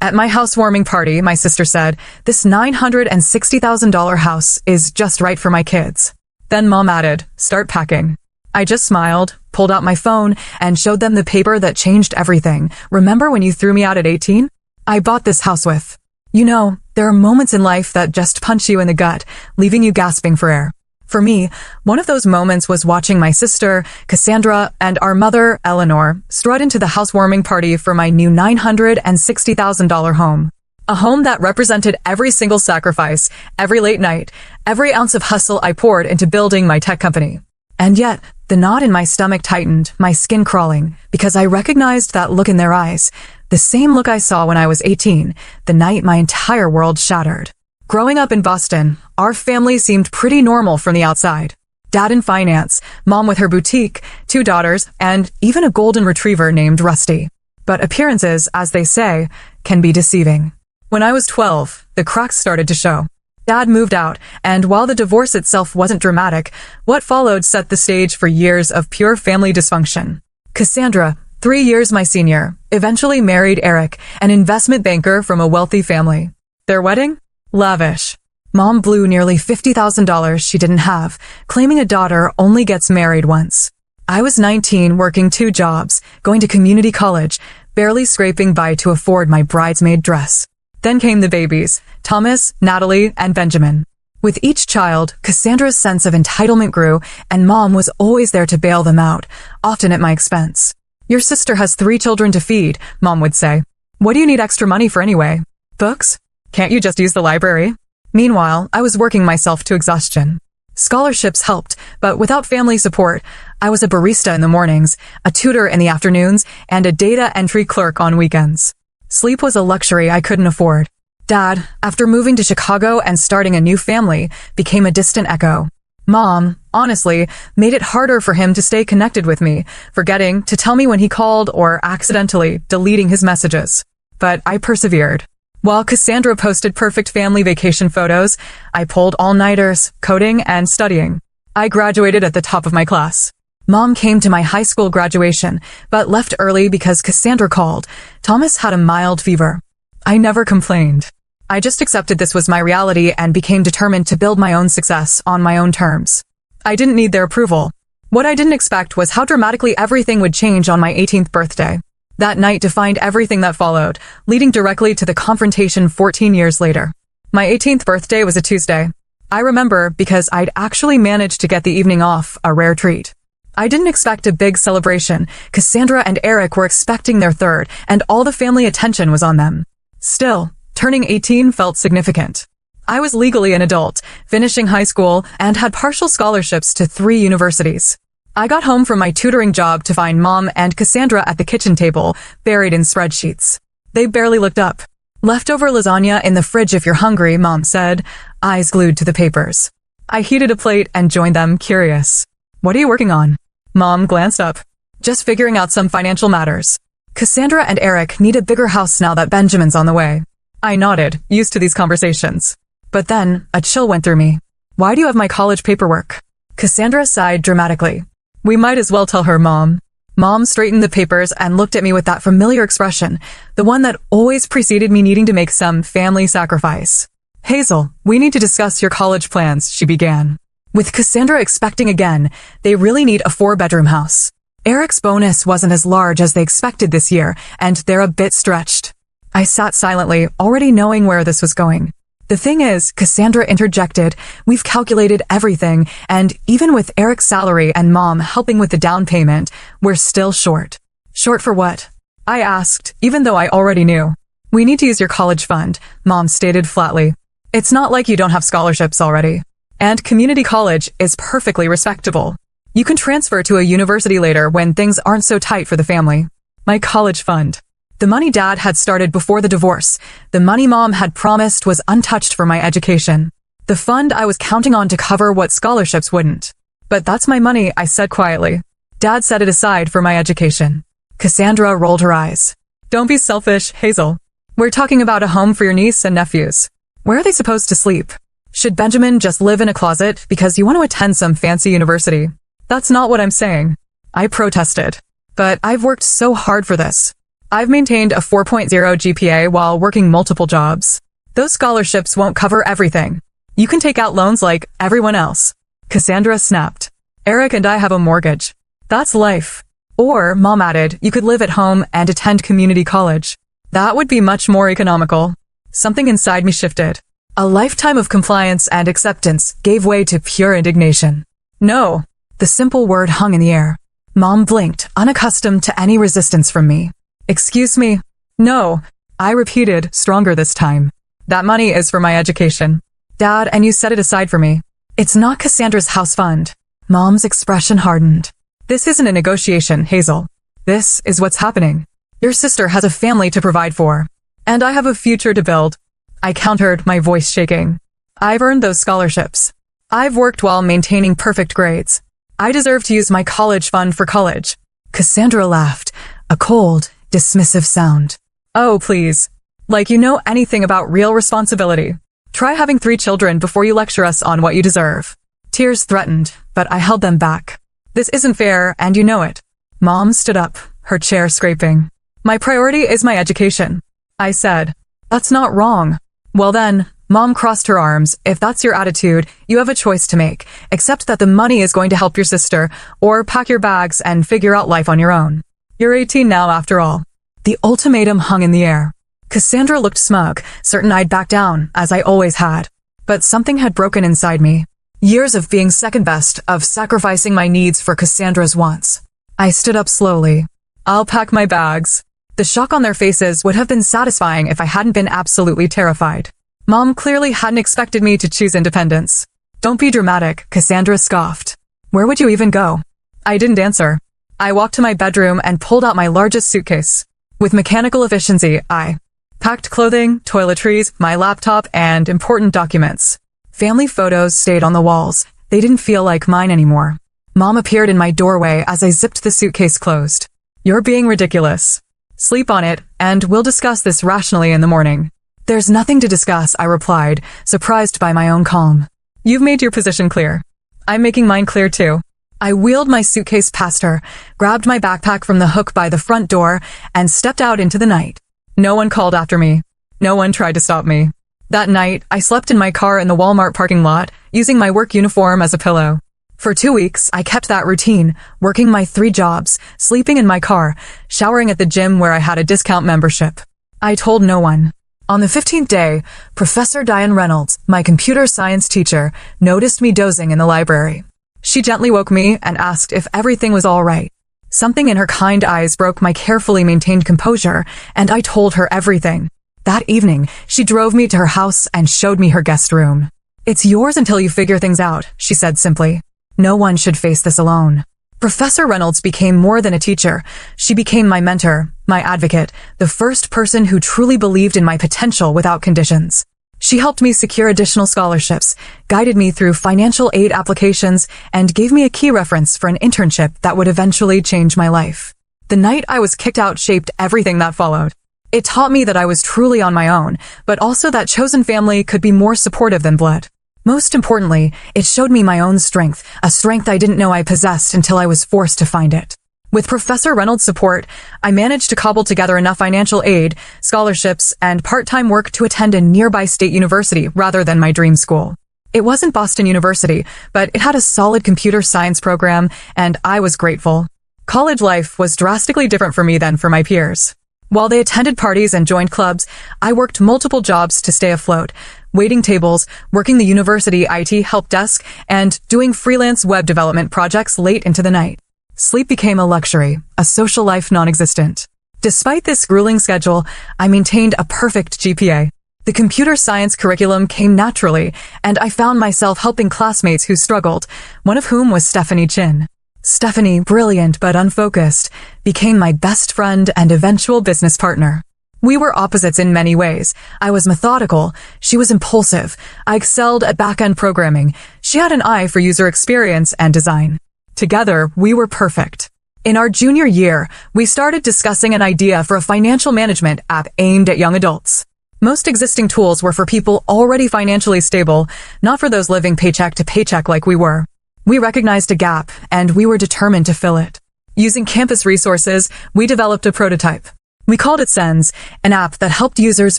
At my housewarming party, my sister said, "This $960,000 house is just right for my kids." Then Mom added, "Start packing." I just smiled, pulled out my phone, and showed them the paper that changed everything. "Remember when you threw me out at 18? I bought this house with." You know, there are moments in life that just punch you in the gut, leaving you gasping for air. For me, one of those moments was watching my sister, Cassandra, and our mother, Eleanor, strut into the housewarming party for my new $960,000 home. A home that represented every single sacrifice, every late night, every ounce of hustle I poured into building my tech company. And yet, the knot in my stomach tightened, my skin crawling, because I recognized that look in their eyes, the same look I saw when I was 18, the night my entire world shattered. Growing up in Boston, our family seemed pretty normal from the outside. Dad in finance, Mom with her boutique, 2 daughters, and even a golden retriever named Rusty. But appearances, as they say, can be deceiving. When I was 12, the cracks started to show. Dad moved out, and while the divorce itself wasn't dramatic, what followed set the stage for years of pure family dysfunction. Cassandra, 3 years my senior, eventually married Eric, an investment banker from a wealthy family. Their wedding? Lavish. Mom blew nearly $50,000 she didn't have, claiming a daughter only gets married once. I was 19, working 2 jobs, going to community college, barely scraping by to afford my bridesmaid dress. Then came the babies, Thomas, Natalie, and Benjamin. With each child, Cassandra's sense of entitlement grew, and Mom was always there to bail them out, often at my expense. "Your sister has 3 children to feed," Mom would say. "What do you need extra money for anyway? Books? Can't you just use the library?" Meanwhile, I was working myself to exhaustion. Scholarships helped, but without family support, I was a barista in the mornings, a tutor in the afternoons, and a data entry clerk on weekends. Sleep was a luxury I couldn't afford. Dad, after moving to Chicago and starting a new family, became a distant echo. Mom, honestly, made it harder for him to stay connected with me, forgetting to tell me when he called or accidentally deleting his messages. But I persevered. While Cassandra posted perfect family vacation photos, I pulled all-nighters, coding, and studying. I graduated at the top of my class. Mom came to my high school graduation, but left early because Cassandra called. Thomas had a mild fever. I never complained. I just accepted this was my reality and became determined to build my own success on my own terms. I didn't need their approval. What I didn't expect was how dramatically everything would change on my 18th birthday. That night defined everything that followed, leading directly to the confrontation 14 years later. My 18th birthday was a Tuesday. I remember because I'd actually managed to get the evening off, a rare treat. I didn't expect a big celebration. Cassandra and Eric were expecting their 3rd, and all the family attention was on them. Still, turning 18 felt significant. I was legally an adult, finishing high school, and had partial scholarships to 3 universities. I got home from my tutoring job to find Mom and Cassandra at the kitchen table, buried in spreadsheets. They barely looked up. "Leftover lasagna in the fridge if you're hungry," Mom said, eyes glued to the papers. I heated a plate and joined them, curious. "What are you working on?" Mom glanced up. "Just figuring out some financial matters. Cassandra and Eric need a bigger house now that Benjamin's on the way." I nodded, used to these conversations. But then, a chill went through me. "Why do you have my college paperwork?" Cassandra sighed dramatically. "We might as well tell her, Mom." Mom straightened the papers and looked at me with that familiar expression, the one that always preceded me needing to make some family sacrifice. "Hazel, we need to discuss your college plans," she began. With Cassandra expecting again, they really need a 4-bedroom house. Eric's bonus wasn't as large as they expected this year, and they're a bit stretched. I sat silently, already knowing where this was going. "The thing is," Cassandra interjected, "we've calculated everything, and even with Eric's salary and Mom helping with the down payment, we're still short." "Short for what?" I asked, even though I already knew. "We need to use your college fund," Mom stated flatly. "It's not like you don't have scholarships already. And community college is perfectly respectable. You can transfer to a university later when things aren't so tight for the family." My college fund. The money Dad had started before the divorce, the money Mom had promised was untouched for my education. The fund I was counting on to cover what scholarships wouldn't. "But that's my money," I said quietly. Dad set it aside for my education. Cassandra rolled her eyes. "Don't be selfish, Hazel. We're talking about a home for your niece and nephews. Where are they supposed to sleep? Should Benjamin just live in a closet because you want to attend some fancy university?" "That's not what I'm saying." I protested. "But I've worked so hard for this." I've maintained a 4.0 GPA while working multiple jobs. Those scholarships won't cover everything. You can take out loans like everyone else. Cassandra snapped. Eric and I have a mortgage. That's life. Or, Mom added, you could live at home and attend community college. That would be much more economical. Something inside me shifted. A lifetime of compliance and acceptance gave way to pure indignation. No. The simple word hung in the air. Mom blinked, unaccustomed to any resistance from me. Excuse me? No. I repeated, stronger this time. That money is for my education. Dad, and you set it aside for me. It's not Cassandra's house fund. Mom's expression hardened. This isn't a negotiation, Hazel. This is what's happening. Your sister has a family to provide for. And I have a future to build. I countered, my voice shaking. I've earned those scholarships. I've worked while maintaining perfect grades. I deserve to use my college fund for college. Cassandra laughed, a cold, dismissive sound. Oh, please. Like you know anything about real responsibility. Try having 3 children before you lecture us on what you deserve. Tears threatened, but I held them back. This isn't fair, and you know it. Mom stood up, her chair scraping. My priority is my education. I said. That's not wrong. Well then, Mom crossed her arms. If that's your attitude, you have a choice to make. Accept that the money is going to help your sister, or pack your bags and figure out life on your own. You're 18 now, after all. The ultimatum hung in the air. Cassandra looked smug, certain I'd back down, as I always had. But something had broken inside me. Years of being second best, of sacrificing my needs for Cassandra's wants. I stood up slowly. I'll pack my bags. The shock on their faces would have been satisfying if I hadn't been absolutely terrified. Mom clearly hadn't expected me to choose independence. Don't be dramatic, Cassandra scoffed. Where would you even go? I didn't answer. I walked to my bedroom and pulled out my largest suitcase. With mechanical efficiency, I packed clothing, toiletries, my laptop, and important documents. Family photos stayed on the walls. They didn't feel like mine anymore. Mom appeared in my doorway as I zipped the suitcase closed. You're being ridiculous. Sleep on it, and we'll discuss this rationally in the morning. There's nothing to discuss, I replied, surprised by my own calm. You've made your position clear. I'm making mine clear too. I wheeled my suitcase past her, grabbed my backpack from the hook by the front door, and stepped out into the night. No one called after me. No one tried to stop me. That night, I slept in my car in the Walmart parking lot, using my work uniform as a pillow. For 2 weeks, I kept that routine, working my 3 jobs, sleeping in my car, showering at the gym where I had a discount membership. I told no one. On the 15th day, Professor Diane Reynolds, my computer science teacher, noticed me dozing in the library. She gently woke me and asked if everything was all right. Something in her kind eyes broke my carefully maintained composure, and I told her everything. That evening, she drove me to her house and showed me her guest room. It's yours until you figure things out, she said simply. No one should face this alone. Professor Reynolds became more than a teacher. She became my mentor, my advocate, the first person who truly believed in my potential without conditions. She helped me secure additional scholarships, guided me through financial aid applications, and gave me a key reference for an internship that would eventually change my life. The night I was kicked out shaped everything that followed. It taught me that I was truly on my own, but also that chosen family could be more supportive than blood. Most importantly, it showed me my own strength, a strength I didn't know I possessed until I was forced to find it. With Professor Reynolds' support, I managed to cobble together enough financial aid, scholarships, and part-time work to attend a nearby state university rather than my dream school. It wasn't Boston University, but it had a solid computer science program, and I was grateful. College life was drastically different for me than for my peers. While they attended parties and joined clubs, I worked multiple jobs to stay afloat, waiting tables, working the university IT help desk, and doing freelance web development projects late into the night. Sleep became a luxury, a social life non-existent. Despite this grueling schedule, I maintained a perfect GPA. The computer science curriculum came naturally, and I found myself helping classmates who struggled, one of whom was Stephanie Chin. Stephanie, brilliant but unfocused, became my best friend and eventual business partner. We were opposites in many ways. I was methodical. She was impulsive. I excelled at back-end programming. She had an eye for user experience and design. Together, we were perfect. In our junior year, we started discussing an idea for a financial management app aimed at young adults. Most existing tools were for people already financially stable, not for those living paycheck to paycheck like we were. We recognized a gap, and we were determined to fill it. Using campus resources, we developed a prototype. We called it Sens, an app that helped users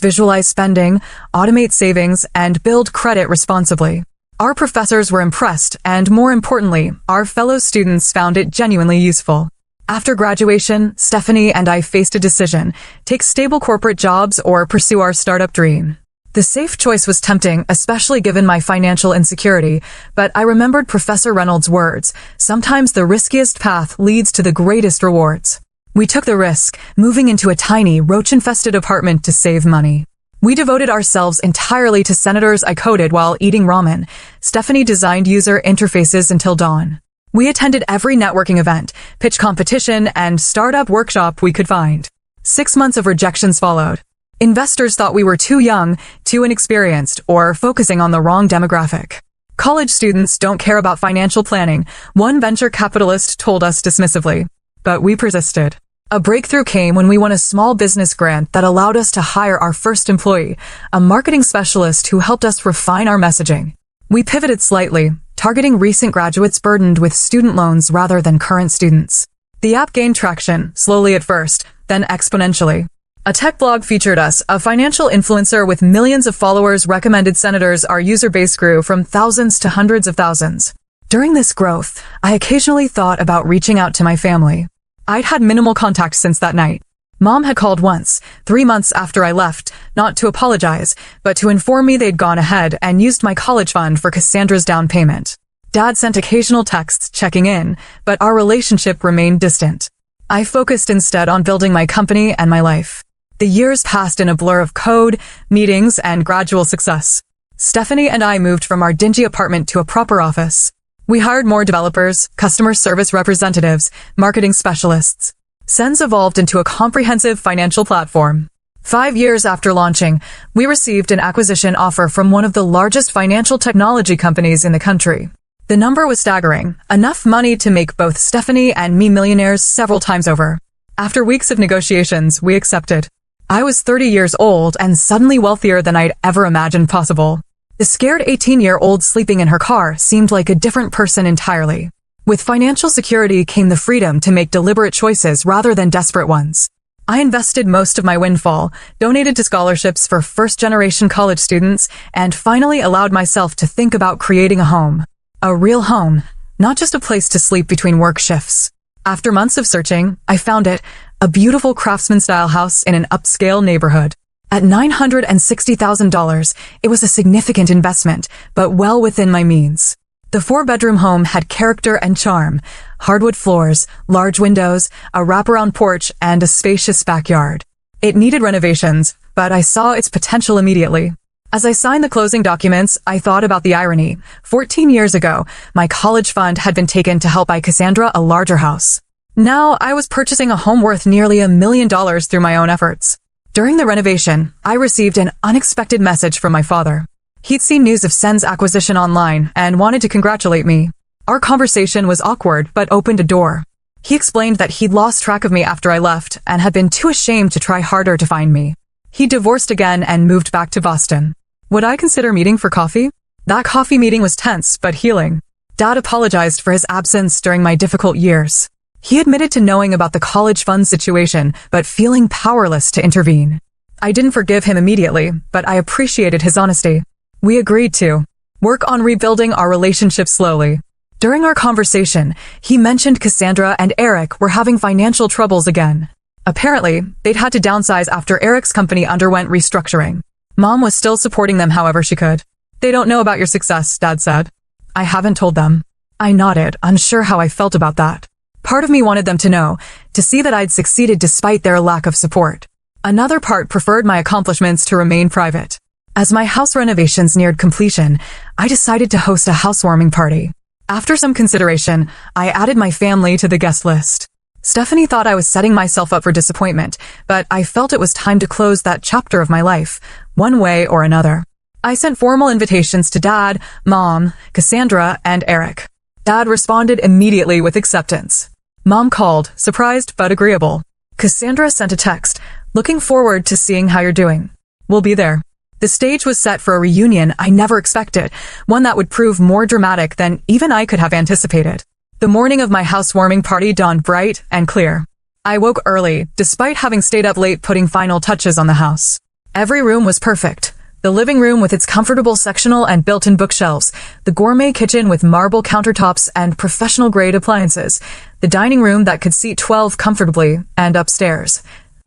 visualize spending, automate savings, and build credit responsibly. Our professors were impressed, and more importantly, our fellow students found it genuinely useful. After graduation, Stephanie and I faced a decision: take stable corporate jobs or pursue our startup dream. The safe choice was tempting, especially given my financial insecurity, but I remembered Professor Reynolds' words: sometimes the riskiest path leads to the greatest rewards. We took the risk, moving into a tiny, roach-infested apartment to save money. We devoted ourselves entirely to senators I coded while eating ramen. Stephanie designed user interfaces until dawn. We attended every networking event, pitch competition, and startup workshop we could find. 6 months of rejections followed. Investors thought we were too young, too inexperienced, or focusing on the wrong demographic. College students don't care about financial planning, one venture capitalist told us dismissively. But we persisted. A breakthrough came when we won a small business grant that allowed us to hire our first employee, a marketing specialist who helped us refine our messaging. We pivoted slightly, targeting recent graduates burdened with student loans rather than current students. The app gained traction, slowly at first, then exponentially. A tech blog featured us, a financial influencer with millions of followers recommended senators. Our user base grew from thousands to hundreds of thousands. During this growth, I occasionally thought about reaching out to my family. I'd had minimal contact since that night. Mom had called once, 3 months after I left, not to apologize, but to inform me they'd gone ahead and used my college fund for Cassandra's down payment. Dad sent occasional texts checking in, but our relationship remained distant. I focused instead on building my company and my life. The years passed in a blur of code, meetings, and gradual success. Stephanie and I moved from our dingy apartment to a proper office. We hired more developers, customer service representatives, marketing specialists. Sens evolved into a comprehensive financial platform. 5 years after launching, we received an acquisition offer from one of the largest financial technology companies in the country. The number was staggering, enough money to make both Stephanie and me millionaires several times over. After weeks of negotiations, we accepted. I was 30 years old and suddenly wealthier than I'd ever imagined possible. The scared 18-year-old sleeping in her car seemed like a different person entirely. With financial security came the freedom to make deliberate choices rather than desperate ones. I invested most of my windfall, donated to scholarships for first-generation college students, and finally allowed myself to think about creating a home. A real home, not just a place to sleep between work shifts. After months of searching, I found it, a beautiful craftsman-style house in an upscale neighborhood. At $960,000, it was a significant investment, but well within my means. The 4-bedroom home had character and charm: hardwood floors, large windows, a wraparound porch, and a spacious backyard. It needed renovations, but I saw its potential immediately. As I signed the closing documents, I thought about the irony. 14 years ago, my college fund had been taken to help buy Cassandra a larger house. Now I was purchasing a home worth nearly $1 million through my own efforts. During the renovation, I received an unexpected message from my father. He'd seen news of Sen's acquisition online and wanted to congratulate me. Our conversation was awkward but opened a door. He explained that he'd lost track of me after I left and had been too ashamed to try harder to find me. He divorced again and moved back to Boston. Would I consider meeting for coffee? That coffee meeting was tense but healing. Dad apologized for his absence during my difficult years. He admitted to knowing about the college fund situation, but feeling powerless to intervene. I didn't forgive him immediately, but I appreciated his honesty. We agreed to work on rebuilding our relationship slowly. During our conversation, he mentioned Cassandra and Eric were having financial troubles again. Apparently, they'd had to downsize after Eric's company underwent restructuring. Mom was still supporting them however she could. They don't know about your success, Dad said. I haven't told them. I nodded, unsure how I felt about that. Part of me wanted them to know, to see that I'd succeeded despite their lack of support. Another part preferred my accomplishments to remain private. As my house renovations neared completion, I decided to host a housewarming party. After some consideration, I added my family to the guest list. Stephanie thought I was setting myself up for disappointment, but I felt it was time to close that chapter of my life, one way or another. I sent formal invitations to Dad, Mom, Cassandra, and Eric. Dad responded immediately with acceptance. Mom called, surprised but agreeable. Cassandra sent a text, looking forward to seeing how you're doing. We'll be there. The stage was set for a reunion I never expected, one that would prove more dramatic than even I could have anticipated. The morning of my housewarming party dawned bright and clear. I woke early, despite having stayed up late putting final touches on the house. Every room was perfect. The living room with its comfortable sectional and built-in bookshelves, the gourmet kitchen with marble countertops and professional-grade appliances, the dining room that could seat 12 comfortably, and upstairs.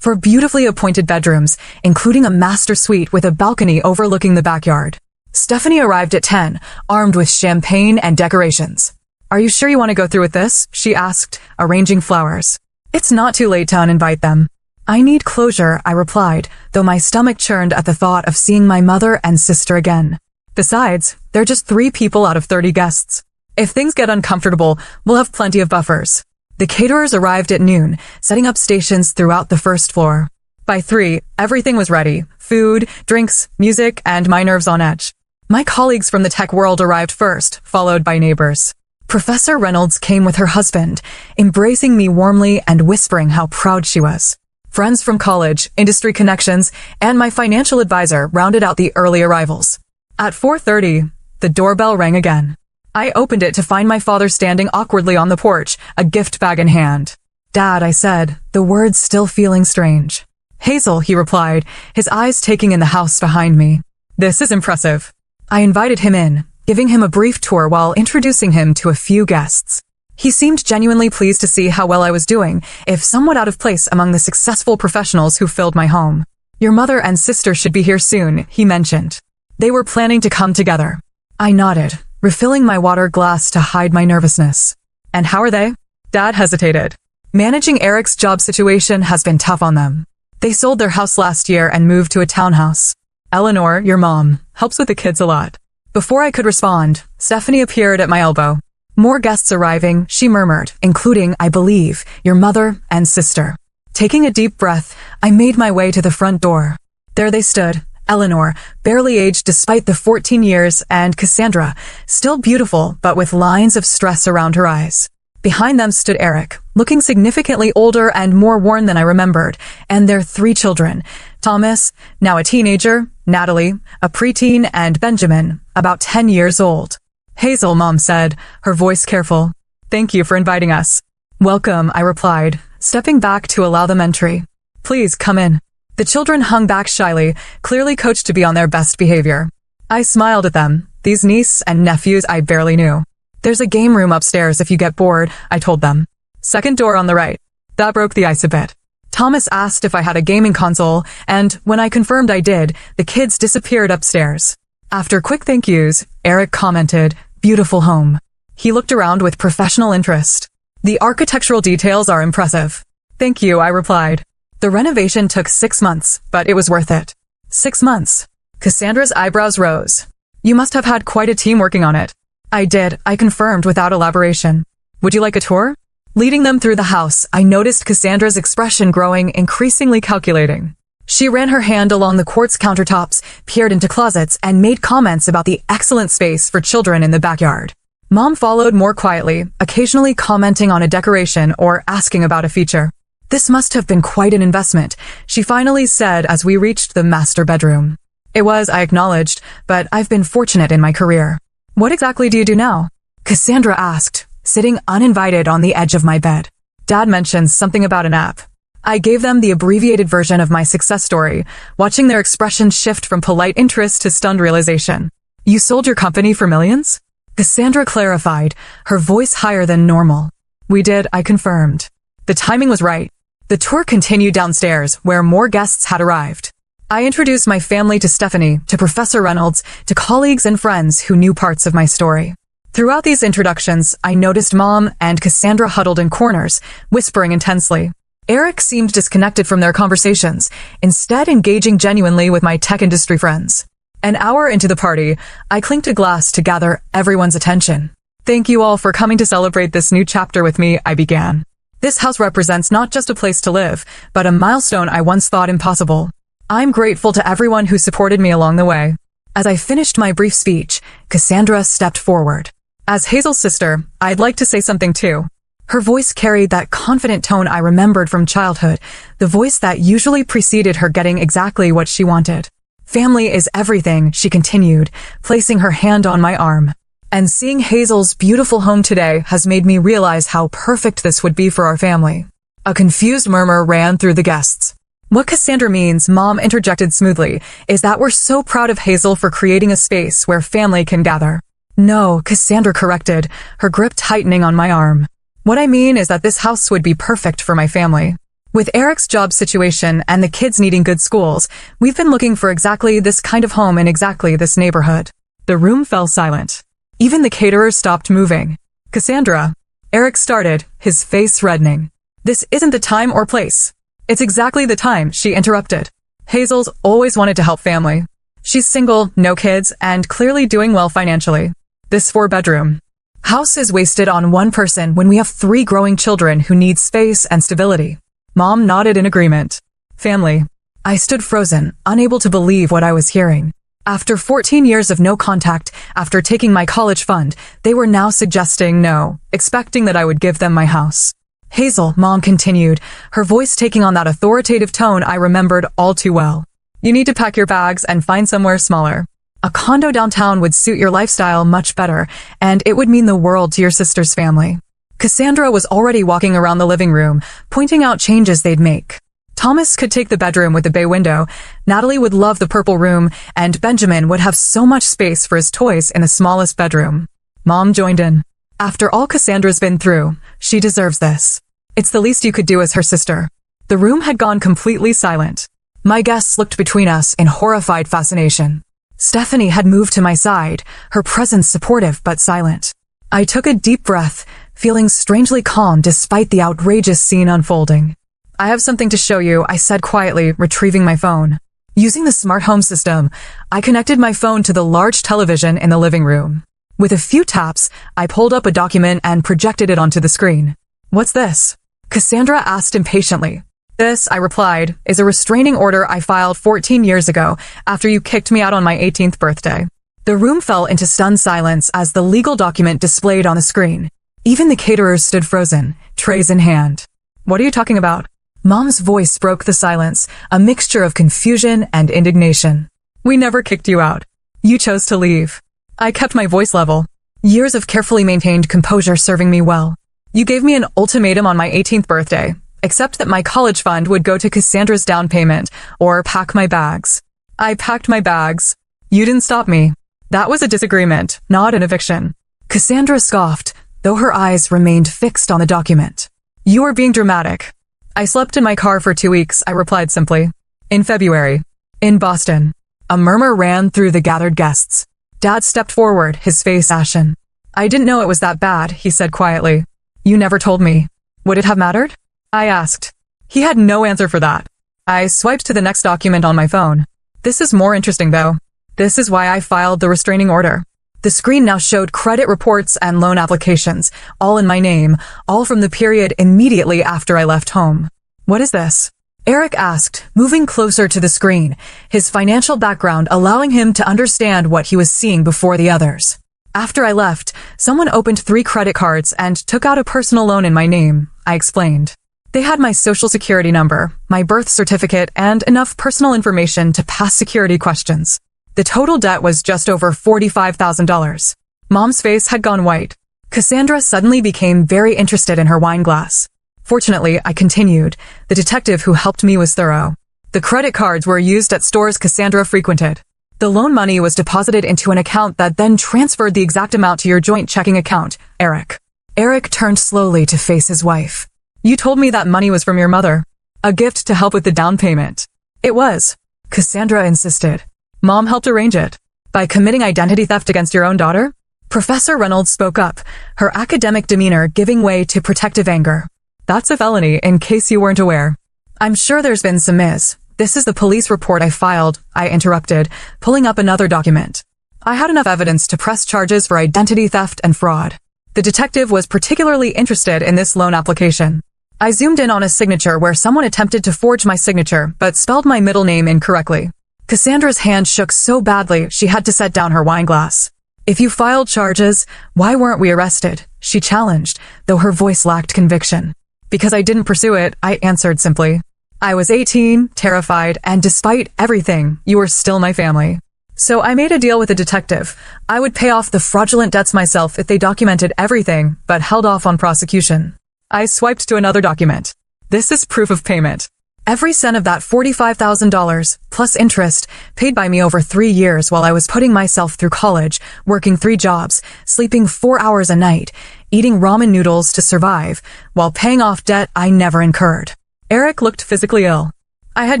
4 beautifully appointed bedrooms, including a master suite with a balcony overlooking the backyard. Stephanie arrived at 10, armed with champagne and decorations. "Are you sure you want to go through with this?" she asked, arranging flowers. "It's not too late to uninvite them." "I need closure," I replied, though my stomach churned at the thought of seeing my mother and sister again. Besides, they're just 3 people out of 30 guests. If things get uncomfortable, we'll have plenty of buffers. The caterers arrived at noon, setting up stations throughout the first floor. By 3, everything was ready: food, drinks, music, and my nerves on edge. My colleagues from the tech world arrived first, followed by neighbors. Professor Reynolds came with her husband, embracing me warmly and whispering how proud she was. Friends from college, industry connections, and my financial advisor rounded out the early arrivals. At 4:30, the doorbell rang again. I opened it to find my father standing awkwardly on the porch, a gift bag in hand. "Dad," I said, the words still feeling strange. "Hazel," he replied, his eyes taking in the house behind me. "This is impressive." I invited him in, giving him a brief tour while introducing him to a few guests. He seemed genuinely pleased to see how well I was doing, if somewhat out of place among the successful professionals who filled my home. "Your mother and sister should be here soon," he mentioned. They were planning to come together. I nodded, refilling my water glass to hide my nervousness. "And how are they?" Dad hesitated. "Managing Eric's job situation has been tough on them. They sold their house last year and moved to a townhouse. Eleanor, your mom, helps with the kids a lot." Before I could respond, Stephanie appeared at my elbow. "More guests arriving," she murmured, "including, I believe, your mother and sister." Taking a deep breath, I made my way to the front door. There they stood, Eleanor, barely aged despite the 14 years, and Cassandra, still beautiful but with lines of stress around her eyes. Behind them stood Eric, looking significantly older and more worn than I remembered, and their 3 children, Thomas, now a teenager, Natalie, a preteen, and Benjamin, about 10 years old. "Hazel," Mom said, her voice careful. "Thank you for inviting us." "Welcome," I replied, stepping back to allow them entry. "Please come in." The children hung back shyly, clearly coached to be on their best behavior. I smiled at them, these niece and nephews I barely knew. "There's a game room upstairs if you get bored," I told them. "Second door on the right." That broke the ice a bit. Thomas asked if I had a gaming console, and when I confirmed I did, the kids disappeared upstairs. After quick thank yous, Eric commented, "Beautiful home." He looked around with professional interest. "The architectural details are impressive." "Thank you," I replied. The renovation took 6 months, but it was worth it. 6 months. Cassandra's eyebrows rose. "You must have had quite a team working on it." I did, I confirmed without elaboration. "Would you like a tour?" Leading them through the house, I noticed Cassandra's expression growing increasingly calculating. She ran her hand along the quartz countertops, peered into closets, and made comments about the excellent space for children in the backyard. Mom followed more quietly, occasionally commenting on a decoration or asking about a feature. "This must have been quite an investment," she finally said as we reached the master bedroom. "It was," I acknowledged, "but I've been fortunate in my career." "What exactly do you do now?" Cassandra asked, sitting uninvited on the edge of my bed. Dad mentioned something about an app. I gave them the abbreviated version of my success story, watching their expressions shift from polite interest to stunned realization. "You sold your company for millions?" Cassandra clarified, her voice higher than normal. "We did," I confirmed. The timing was right. The tour continued downstairs, where more guests had arrived. I introduced my family to Stephanie, to Professor Reynolds, to colleagues and friends who knew parts of my story. Throughout these introductions, I noticed Mom and Cassandra huddled in corners, whispering intensely. Eric seemed disconnected from their conversations, instead engaging genuinely with my tech industry friends. An hour into the party, I clinked a glass to gather everyone's attention. "Thank you all for coming to celebrate this new chapter with me," I began. "This house represents not just a place to live, but a milestone I once thought impossible. I'm grateful to everyone who supported me along the way." As I finished my brief speech, Cassandra stepped forward. "As Hazel's sister, I'd like to say something too." Her voice carried that confident tone I remembered from childhood, the voice that usually preceded her getting exactly what she wanted. "Family is everything," she continued, placing her hand on my arm. "And seeing Hazel's beautiful home today has made me realize how perfect this would be for our family." A confused murmur ran through the guests. What Cassandra means, Mom interjected smoothly, is that we're so proud of Hazel for creating a space where family can gather. No, Cassandra corrected, her grip tightening on my arm. What I mean is that this house would be perfect for my family. With Eric's job situation and the kids needing good schools, we've been looking for exactly this kind of home in exactly this neighborhood. The room fell silent. Even the caterers stopped moving. Cassandra, Eric started, his face reddening. This isn't the time or place. It's exactly the time, she interrupted. Hazel's always wanted to help family. She's single, no kids, and clearly doing well financially. This 4-bedroom house is wasted on one person when we have 3 growing children who need space and stability. Mom nodded in agreement. Family. I stood frozen, unable to believe what I was hearing. After 14 years of no contact, after taking my college fund, they were now suggesting no, expecting that I would give them my house. Hazel, Mom continued, her voice taking on that authoritative tone I remembered all too well. You need to pack your bags and find somewhere smaller. A condo downtown would suit your lifestyle much better, and it would mean the world to your sister's family. Cassandra was already walking around the living room, pointing out changes they'd make. Thomas could take the bedroom with the bay window, Natalie would love the purple room, and Benjamin would have so much space for his toys in the smallest bedroom. Mom joined in. After all Cassandra's been through, she deserves this. It's the least you could do as her sister. The room had gone completely silent. My guests looked between us in horrified fascination. Stephanie had moved to my side, her presence supportive but silent. I took a deep breath, feeling strangely calm despite the outrageous scene unfolding. I have something to show you, I said quietly, retrieving my phone. Using the smart home system, I connected my phone to the large television in the living room. With a few taps, I pulled up a document and projected it onto the screen. What's this? Cassandra asked impatiently. This, I replied, is a restraining order I filed 14 years ago after you kicked me out on my 18th birthday. The room fell into stunned silence as the legal document displayed on the screen. Even the caterers stood frozen, trays in hand. What are you talking about? Mom's voice broke the silence, a mixture of confusion and indignation. We never kicked you out. You chose to leave. I kept my voice level. Years of carefully maintained composure serving me well. You gave me an ultimatum on my 18th birthday, except that my college fund would go to Cassandra's down payment, or pack my bags. I packed my bags. You didn't stop me. That was a disagreement, not an eviction. Cassandra scoffed, though her eyes remained fixed on the document. You are being dramatic. I slept in my car for 2 weeks, I replied simply. In February. In Boston. A murmur ran through the gathered guests. Dad stepped forward, his face ashen. I didn't know it was that bad, he said quietly. You never told me. Would it have mattered? I asked. He had no answer for that. I swiped to the next document on my phone. This is more interesting though. This is why I filed the restraining order. The screen now showed credit reports and loan applications, all in my name, all from the period immediately after I left home. What is this? Eric asked, moving closer to the screen, his financial background allowing him to understand what he was seeing before the others. After I left, someone opened 3 credit cards and took out a personal loan in my name, I explained. They had my social security number, my birth certificate, and enough personal information to pass security questions. The total debt was just over $45,000. Mom's face had gone white. Cassandra suddenly became very interested in her wine glass. Fortunately, I continued. The detective who helped me was thorough. The credit cards were used at stores Cassandra frequented. The loan money was deposited into an account that then transferred the exact amount to your joint checking account, Eric. Eric turned slowly to face his wife. You told me that money was from your mother. A gift to help with the down payment. It was. Cassandra insisted. Mom helped arrange it. By committing identity theft against your own daughter? Professor Reynolds spoke up, her academic demeanor giving way to protective anger. That's a felony, in case you weren't aware. I'm sure there's been some mis. This is the police report I filed, I interrupted, pulling up another document. I had enough evidence to press charges for identity theft and fraud. The detective was particularly interested in this loan application. I zoomed in on a signature where someone attempted to forge my signature, but spelled my middle name incorrectly. Cassandra's hand shook so badly she had to set down her wine glass. If you filed charges, why weren't we arrested? She challenged, though her voice lacked conviction. Because I didn't pursue it, I answered simply. I was 18, terrified, and despite everything, you were still my family. So I made a deal with the detective. I would pay off the fraudulent debts myself if they documented everything, but held off on prosecution. I swiped to another document. This is proof of payment. Every cent of that $45,000, plus interest, paid by me over 3 years while I was putting myself through college, working 3 jobs, sleeping 4 hours a night, eating ramen noodles to survive, while paying off debt I never incurred. Eric looked physically ill. I had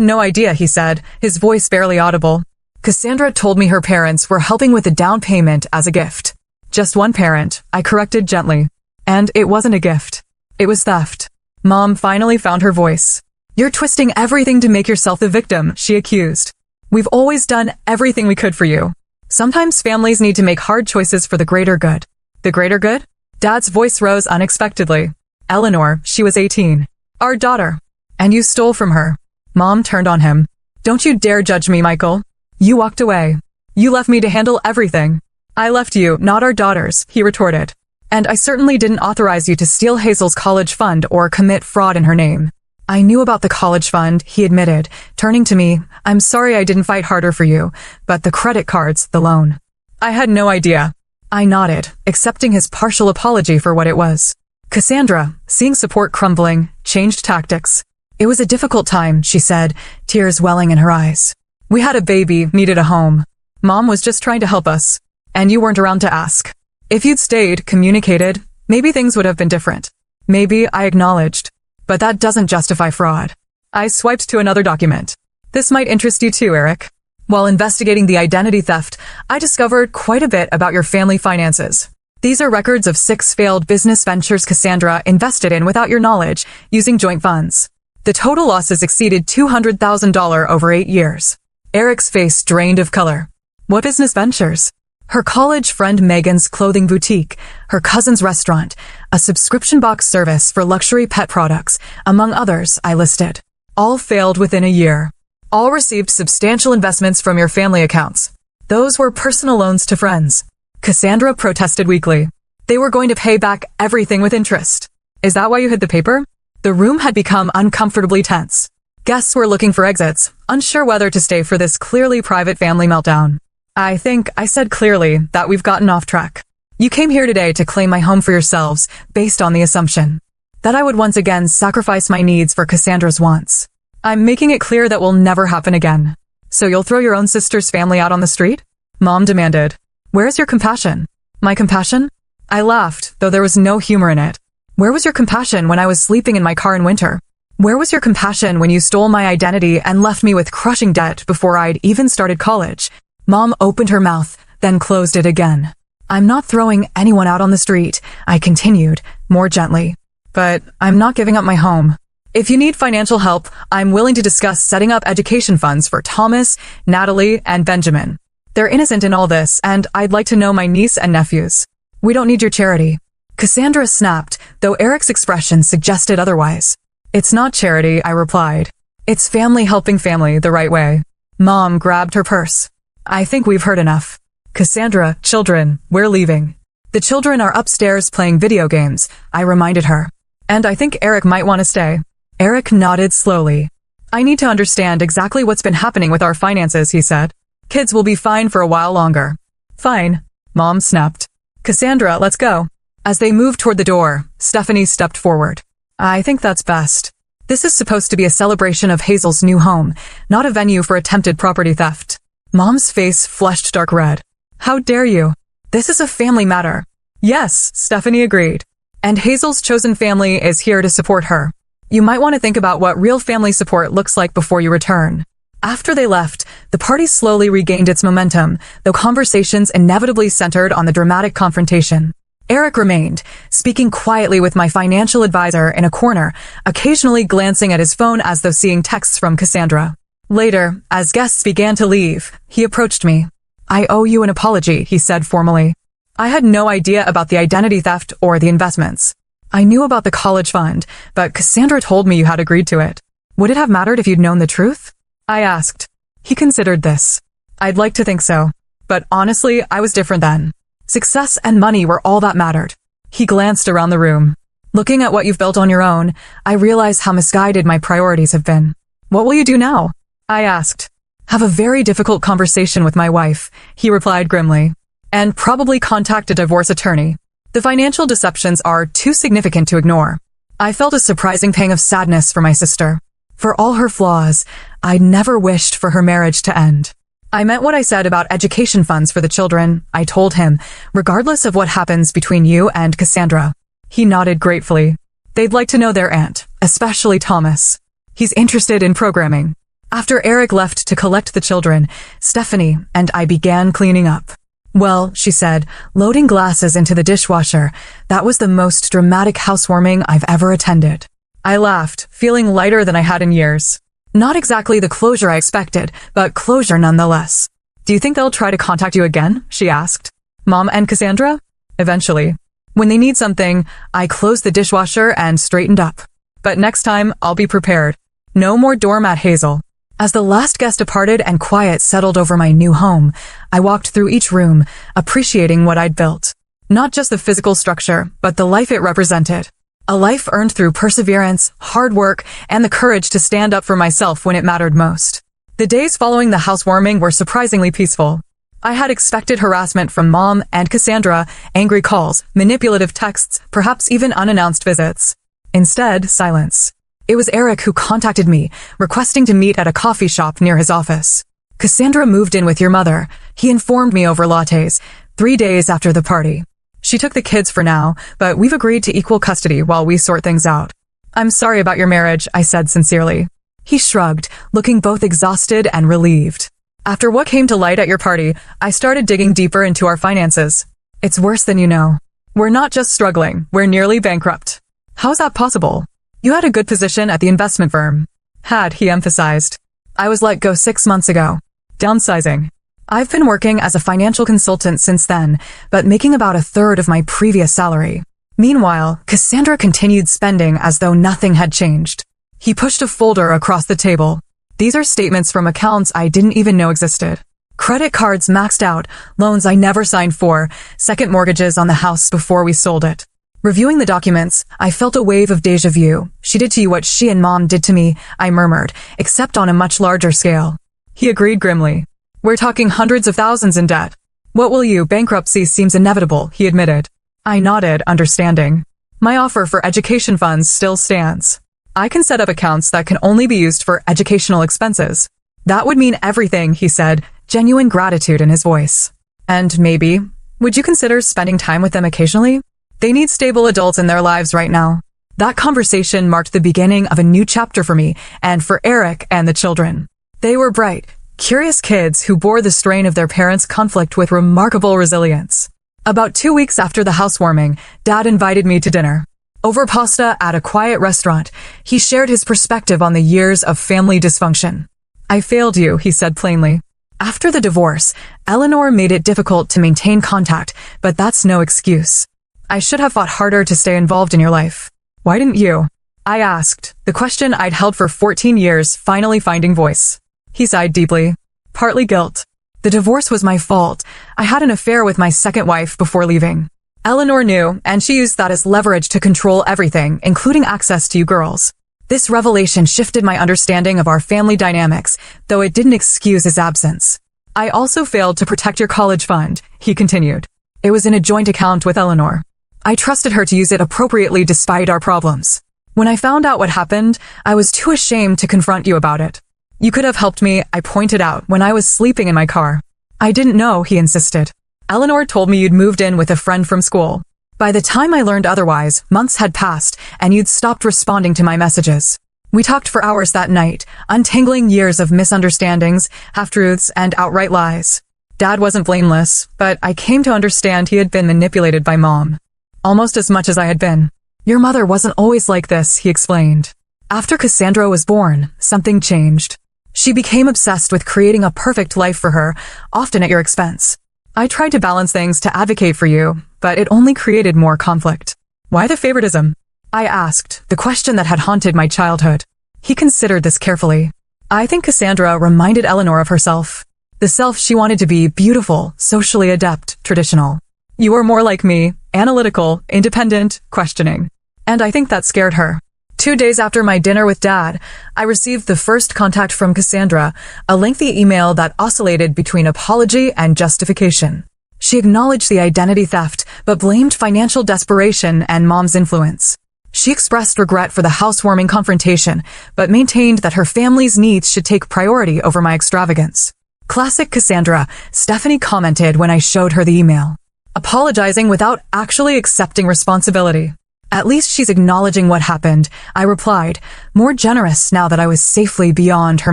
no idea, he said, his voice barely audible. Cassandra told me her parents were helping with the down payment as a gift. Just one parent, I corrected gently. And it wasn't a gift. It was theft. Mom finally found her voice. You're twisting everything to make yourself the victim, she accused. We've always done everything we could for you. Sometimes families need to make hard choices for the greater good. The greater good? Dad's voice rose unexpectedly. Eleanor, she was 18. Our daughter. And you stole from her. Mom turned on him. Don't you dare judge me, Michael. You walked away. You left me to handle everything. I left you, not our daughters, he retorted. And I certainly didn't authorize you to steal Hazel's college fund or commit fraud in her name. I knew about the college fund, he admitted, turning to me. I'm sorry I didn't fight harder for you, but the credit cards, the loan. I had no idea. I nodded, accepting his partial apology for what it was. Cassandra, seeing support crumbling, changed tactics. It was a difficult time, she said, tears welling in her eyes. We had a baby, needed a home. Mom was just trying to help us. And you weren't around to ask. If you'd stayed, communicated, maybe things would have been different. Maybe, I acknowledged. But that doesn't justify fraud. I swiped to another document. This might interest you too, Eric. While investigating the identity theft, I discovered quite a bit about your family finances. These are records of 6 failed business ventures Cassandra invested in without your knowledge, using joint funds. The total losses exceeded $200,000 over 8 years. Eric's face drained of color. What business ventures? Her college friend Megan's clothing boutique, her cousin's restaurant, a subscription box service for luxury pet products, among others I listed. All failed within a year. All received substantial investments from your family accounts. Those were personal loans to friends. Cassandra protested weakly. They were going to pay back everything with interest. Is that why you hid the paper? The room had become uncomfortably tense. Guests were looking for exits, unsure whether to stay for this clearly private family meltdown. I think I said clearly that we've gotten off track. You came here today to claim my home for yourselves, based on the assumption that I would once again sacrifice my needs for Cassandra's wants. I'm making it clear that will never happen again. So you'll throw your own sister's family out on the street? Mom demanded. Where's your compassion? My compassion? I laughed, though there was no humor in it. Where was your compassion when I was sleeping in my car in winter? Where was your compassion when you stole my identity and left me with crushing debt before I'd even started college? Mom opened her mouth, then closed it again. I'm not throwing anyone out on the street, I continued, more gently. But I'm not giving up my home. If you need financial help, I'm willing to discuss setting up education funds for Thomas, Natalie, and Benjamin. They're innocent in all this, and I'd like to know my niece and nephews. We don't need your charity. Cassandra snapped, though Eric's expression suggested otherwise. It's not charity, I replied. It's family helping family the right way. Mom grabbed her purse. I think we've heard enough. Cassandra, children, we're leaving. The children are upstairs playing video games, I reminded her. And I think Eric might want to stay. Eric nodded slowly. I need to understand exactly what's been happening with our finances, he said. Kids will be fine for a while longer. Fine. Mom snapped. Cassandra, let's go. As they moved toward the door, Stephanie stepped forward. I think that's best. This is supposed to be a celebration of Hazel's new home, not a venue for attempted property theft. Mom's face flushed dark red. How dare you? This is a family matter. Yes, Stephanie agreed. And Hazel's chosen family is here to support her. You might want to think about what real family support looks like before you return. After they left, the party slowly regained its momentum, though conversations inevitably centered on the dramatic confrontation. Eric remained, speaking quietly with my financial advisor in a corner, occasionally glancing at his phone as though seeing texts from Cassandra. Later, as guests began to leave, he approached me. I owe you an apology, he said formally. I had no idea about the identity theft or the investments. I knew about the college fund, but Cassandra told me you had agreed to it. Would it have mattered if you'd known the truth? I asked. He considered this. I'd like to think so. But honestly, I was different then. Success and money were all that mattered. He glanced around the room. Looking at what you've built on your own, I realize how misguided my priorities have been. What will you do now? I asked. Have a very difficult conversation with my wife, he replied grimly. And probably contact a divorce attorney. The financial deceptions are too significant to ignore. I felt a surprising pang of sadness for my sister. For all her flaws, I never wished for her marriage to end. I meant what I said about education funds for the children, I told him, regardless of what happens between you and Cassandra. He nodded gratefully. They'd like to know their aunt, especially Thomas. He's interested in programming. After Eric left to collect the children, Stephanie and I began cleaning up. Well, she said, loading glasses into the dishwasher, that was the most dramatic housewarming I've ever attended. I laughed, feeling lighter than I had in years. Not exactly the closure I expected, but closure nonetheless. Do you think they'll try to contact you again? She asked. Mom and Cassandra? Eventually. When they need something, I closed the dishwasher and straightened up. But next time, I'll be prepared. No more doormat Hazel. As the last guest departed and quiet settled over my new home, I walked through each room, appreciating what I'd built. Not just the physical structure, but the life it represented. A life earned through perseverance, hard work, and the courage to stand up for myself when it mattered most. The days following the housewarming were surprisingly peaceful. I had expected harassment from Mom and Cassandra, angry calls, manipulative texts, perhaps even unannounced visits. Instead, silence. It was Eric who contacted me, requesting to meet at a coffee shop near his office. Cassandra moved in with your mother, he informed me over lattes, 3 days after the party. She took the kids for now, but we've agreed to equal custody while we sort things out. I'm sorry about your marriage, I said sincerely. He shrugged, looking both exhausted and relieved. After what came to light at your party, I started digging deeper into our finances. It's worse than you know. We're not just struggling, we're nearly bankrupt. How's that possible? You had a good position at the investment firm. Had, he emphasized. I was let go 6 months ago. Downsizing. I've been working as a financial consultant since then, but making about 1/3 of my previous salary. Meanwhile, Cassandra continued spending as though nothing had changed. He pushed a folder across the table. These are statements from accounts I didn't even know existed. Credit cards maxed out, loans I never signed for, second mortgages on the house before we sold it. Reviewing the documents, I felt a wave of déjà vu. She did to you what she and Mom did to me, I murmured, except on a much larger scale. He agreed grimly. We're talking hundreds of thousands in debt. What will you? Bankruptcy seems inevitable, he admitted. I nodded, understanding. My offer for education funds still stands. I can set up accounts that can only be used for educational expenses. That would mean everything, he said, genuine gratitude in his voice. And maybe, would you consider spending time with them occasionally? They need stable adults in their lives right now. That conversation marked the beginning of a new chapter for me and for Eric and the children. They were bright, curious kids who bore the strain of their parents' conflict with remarkable resilience. About 2 weeks after the housewarming, Dad invited me to dinner. Over pasta at a quiet restaurant, he shared his perspective on the years of family dysfunction. I failed you, he said plainly. After the divorce, Eleanor made it difficult to maintain contact, but that's no excuse. I should have fought harder to stay involved in your life. Why didn't you? I asked, the question I'd held for 14 years finally finding voice. He sighed deeply. Partly guilt. The divorce was my fault. I had an affair with my second wife before leaving. Eleanor knew, and she used that as leverage to control everything, including access to you girls. This revelation shifted my understanding of our family dynamics, though it didn't excuse his absence. I also failed to protect your college fund, he continued. It was in a joint account with Eleanor. I trusted her to use it appropriately despite our problems. When I found out what happened, I was too ashamed to confront you about it. You could have helped me, I pointed out, when I was sleeping in my car. I didn't know, he insisted. Eleanor told me you'd moved in with a friend from school. By the time I learned otherwise, months had passed, and you'd stopped responding to my messages. We talked for hours that night, untangling years of misunderstandings, half-truths, and outright lies. Dad wasn't blameless, but I came to understand he had been manipulated by Mom. Almost as much as I had been. Your mother wasn't always like this, he explained. After Cassandra was born, something changed. She became obsessed with creating a perfect life for her, often at your expense. I tried to balance things to advocate for you, but it only created more conflict. Why the favoritism? I asked, the question that had haunted my childhood. He considered this carefully. I think Cassandra reminded Eleanor of herself. The self she wanted to be: beautiful, socially adept, traditional. You were more like me, analytical, independent, questioning. And I think that scared her. 2 days after my dinner with Dad, I received the first contact from Cassandra, a lengthy email that oscillated between apology and justification. She acknowledged the identity theft, but blamed financial desperation and Mom's influence. She expressed regret for the housewarming confrontation, but maintained that her family's needs should take priority over my extravagance. Classic Cassandra, Stephanie commented when I showed her the email, apologizing without actually accepting responsibility. At least she's acknowledging what happened, I replied, more generous now that I was safely beyond her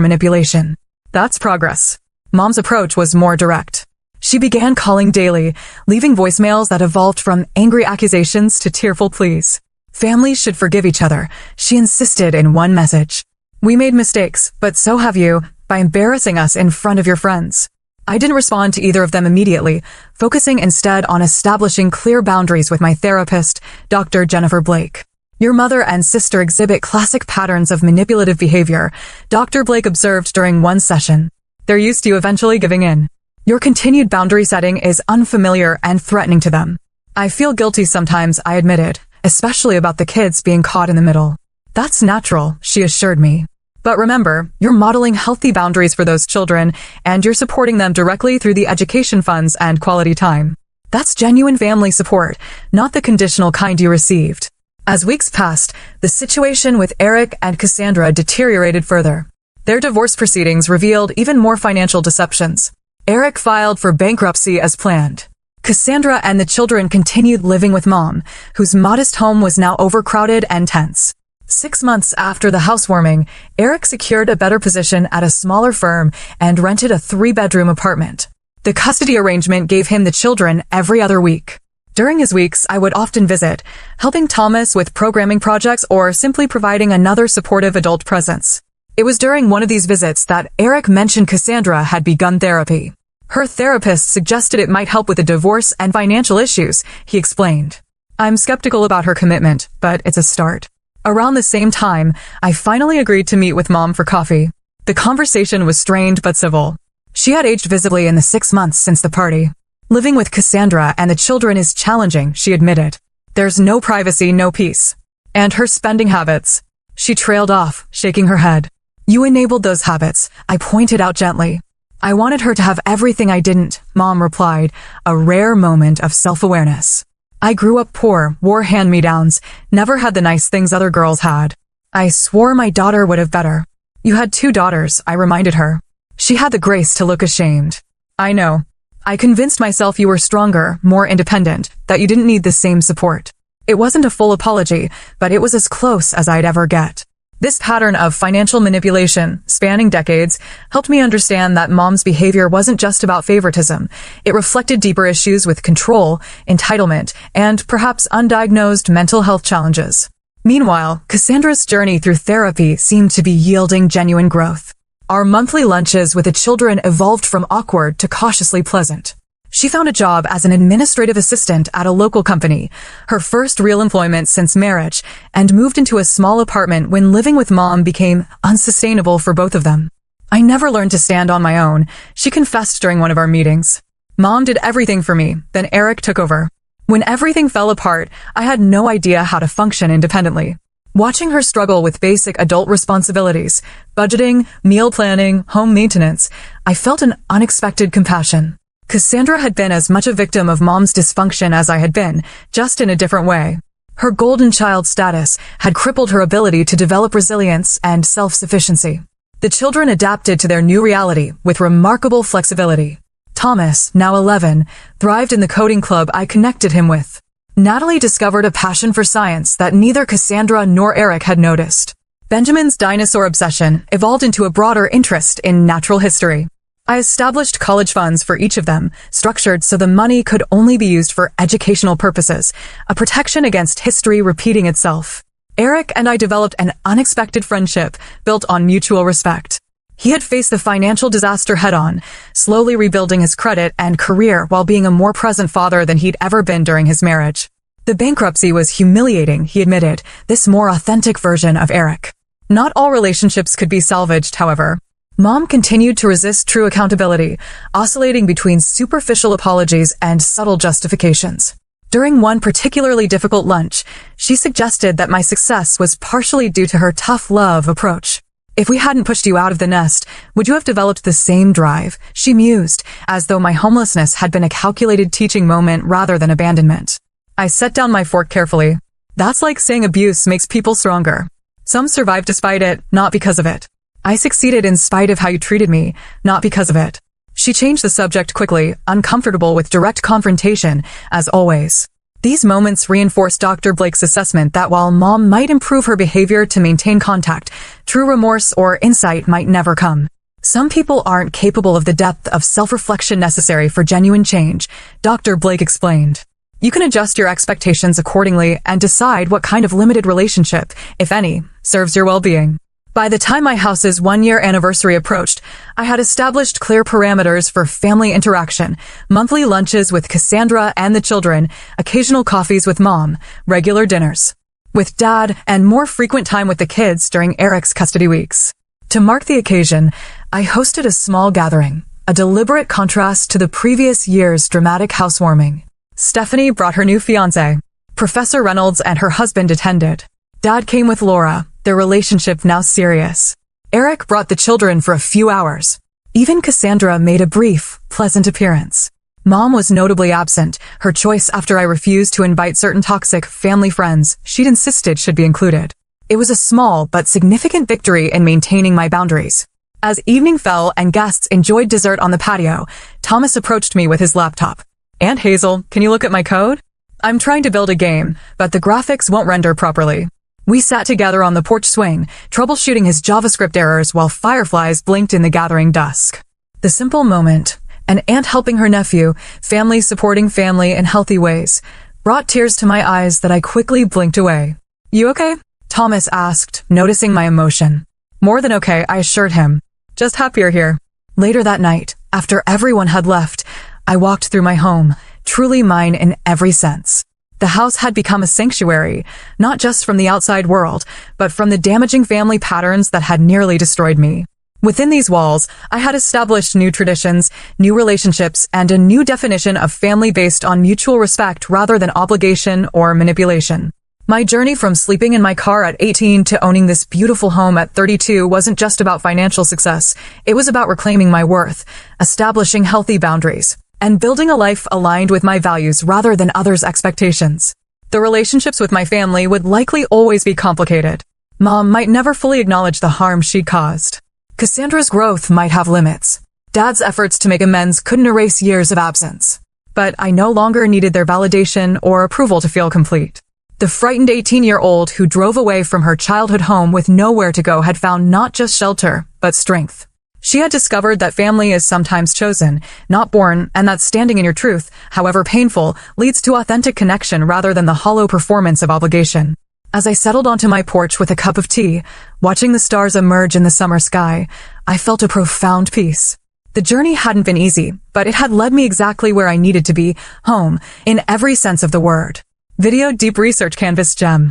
manipulation. That's progress. Mom's approach was more direct. She began calling daily, leaving voicemails that evolved from angry accusations to tearful pleas. Families should forgive each other, she insisted in one message. We made mistakes, but so have you, by embarrassing us in front of your friends. I didn't respond to either of them immediately, focusing instead on establishing clear boundaries with my therapist, Dr. Jennifer Blake. Your mother and sister exhibit classic patterns of manipulative behavior, Dr. Blake observed during one session. They're used to you eventually giving in. Your continued boundary setting is unfamiliar and threatening to them. I feel guilty sometimes, I admitted, especially about the kids being caught in the middle. That's natural, she assured me. But remember, you're modeling healthy boundaries for those children, and you're supporting them directly through the education funds and quality time. That's genuine family support, not the conditional kind you received. As weeks passed, the situation with Eric and Cassandra deteriorated further. Their divorce proceedings revealed even more financial deceptions. Eric filed for bankruptcy as planned. Cassandra and the children continued living with Mom, whose modest home was now overcrowded and tense. 6 months after the housewarming, Eric secured a better position at a smaller firm and rented a 3-bedroom apartment. The custody arrangement gave him the children every other week. During his weeks, I would often visit, helping Thomas with programming projects or simply providing another supportive adult presence. It was during one of these visits that Eric mentioned Cassandra had begun therapy. Her therapist suggested it might help with the divorce and financial issues, he explained. I'm skeptical about her commitment, but it's a start. Around the same time, I finally agreed to meet with Mom for coffee. The conversation was strained but civil. She had aged visibly in the 6 months since the party. Living with Cassandra and the children is challenging, she admitted. There's no privacy, no peace. And her spending habits. She trailed off, shaking her head. You enabled those habits, I pointed out gently. I wanted her to have everything I didn't, Mom replied, a rare moment of self-awareness. I grew up poor, wore hand-me-downs, never had the nice things other girls had. I swore my daughter would have better. You had 2 daughters, I reminded her. She had the grace to look ashamed. I know. I convinced myself you were stronger, more independent, that you didn't need the same support. It wasn't a full apology, but it was as close as I'd ever get. This pattern of financial manipulation, spanning decades, helped me understand that Mom's behavior wasn't just about favoritism. It reflected deeper issues with control, entitlement, and perhaps undiagnosed mental health challenges. Meanwhile, Cassandra's journey through therapy seemed to be yielding genuine growth. Our monthly lunches with the children evolved from awkward to cautiously pleasant. She found a job as an administrative assistant at a local company, her first real employment since marriage, and moved into a small apartment when living with Mom became unsustainable for both of them. I never learned to stand on my own, she confessed during one of our meetings. Mom did everything for me, then Eric took over. When everything fell apart, I had no idea how to function independently. Watching her struggle with basic adult responsibilities, budgeting, meal planning, home maintenance, I felt an unexpected compassion. Cassandra had been as much a victim of Mom's dysfunction as I had been, just in a different way. Her golden child status had crippled her ability to develop resilience and self-sufficiency. The children adapted to their new reality with remarkable flexibility. Thomas, now 11, thrived in the coding club I connected him with. Natalie discovered a passion for science that neither Cassandra nor Eric had noticed. Benjamin's dinosaur obsession evolved into a broader interest in natural history. I established college funds for each of them, structured so the money could only be used for educational purposes, a protection against history repeating itself. Eric and I developed an unexpected friendship built on mutual respect. He had faced the financial disaster head-on, slowly rebuilding his credit and career while being a more present father than he'd ever been during his marriage. The bankruptcy was humiliating, he admitted, this more authentic version of Eric. Not all relationships could be salvaged, however. Mom continued to resist true accountability, oscillating between superficial apologies and subtle justifications. During one particularly difficult lunch, she suggested that my success was partially due to her tough love approach. If we hadn't pushed you out of the nest, would you have developed the same drive? She mused, as though my homelessness had been a calculated teaching moment rather than abandonment. I set down my fork carefully. That's like saying abuse makes people stronger. Some survive despite it, not because of it. I succeeded in spite of how you treated me, not because of it. She changed the subject quickly, uncomfortable with direct confrontation, as always. These moments reinforced Dr. Blake's assessment that while Mom might improve her behavior to maintain contact, true remorse or insight might never come. Some people aren't capable of the depth of self-reflection necessary for genuine change, Dr. Blake explained. You can adjust your expectations accordingly and decide what kind of limited relationship, if any, serves your well-being. By the time my house's 1-year anniversary approached, I had established clear parameters for family interaction, monthly lunches with Cassandra and the children, occasional coffees with Mom, regular dinners with Dad, and more frequent time with the kids during Eric's custody weeks. To mark the occasion, I hosted a small gathering, a deliberate contrast to the previous year's dramatic housewarming. Stephanie brought her new fiancé. Professor Reynolds and her husband attended. Dad came with Laura, their relationship now serious. Eric brought the children for a few hours. Even Cassandra made a brief, pleasant appearance. Mom was notably absent, her choice after I refused to invite certain toxic family friends she'd insisted should be included. It was a small but significant victory in maintaining my boundaries. As evening fell and guests enjoyed dessert on the patio, Thomas approached me with his laptop. "Aunt Hazel, can you look at my code? I'm trying to build a game, but the graphics won't render properly." We sat together on the porch swing, troubleshooting his JavaScript errors while fireflies blinked in the gathering dusk. The simple moment, an aunt helping her nephew, family supporting family in healthy ways, brought tears to my eyes that I quickly blinked away. "You okay?" Thomas asked, noticing my emotion. "More than okay," I assured him. "Just happier here." Later that night, after everyone had left, I walked through my home, truly mine in every sense. The house had become a sanctuary, not just from the outside world, but from the damaging family patterns that had nearly destroyed me. Within these walls, I had established new traditions, new relationships, and a new definition of family based on mutual respect rather than obligation or manipulation. My journey from sleeping in my car at 18 to owning this beautiful home at 32 wasn't just about financial success. It was about reclaiming my worth, establishing healthy boundaries, and building a life aligned with my values rather than others' expectations. The relationships with my family would likely always be complicated. Mom might never fully acknowledge the harm she'd caused. Cassandra's growth might have limits. Dad's efforts to make amends couldn't erase years of absence. But I no longer needed their validation or approval to feel complete. The frightened 18-year-old who drove away from her childhood home with nowhere to go had found not just shelter, but strength. She had discovered that family is sometimes chosen, not born, and that standing in your truth, however painful, leads to authentic connection rather than the hollow performance of obligation. As I settled onto my porch with a cup of tea, watching the stars emerge in the summer sky, I felt a profound peace. The journey hadn't been easy, but it had led me exactly where I needed to be, home, in every sense of the word. Video Deep Research Canvas Gem.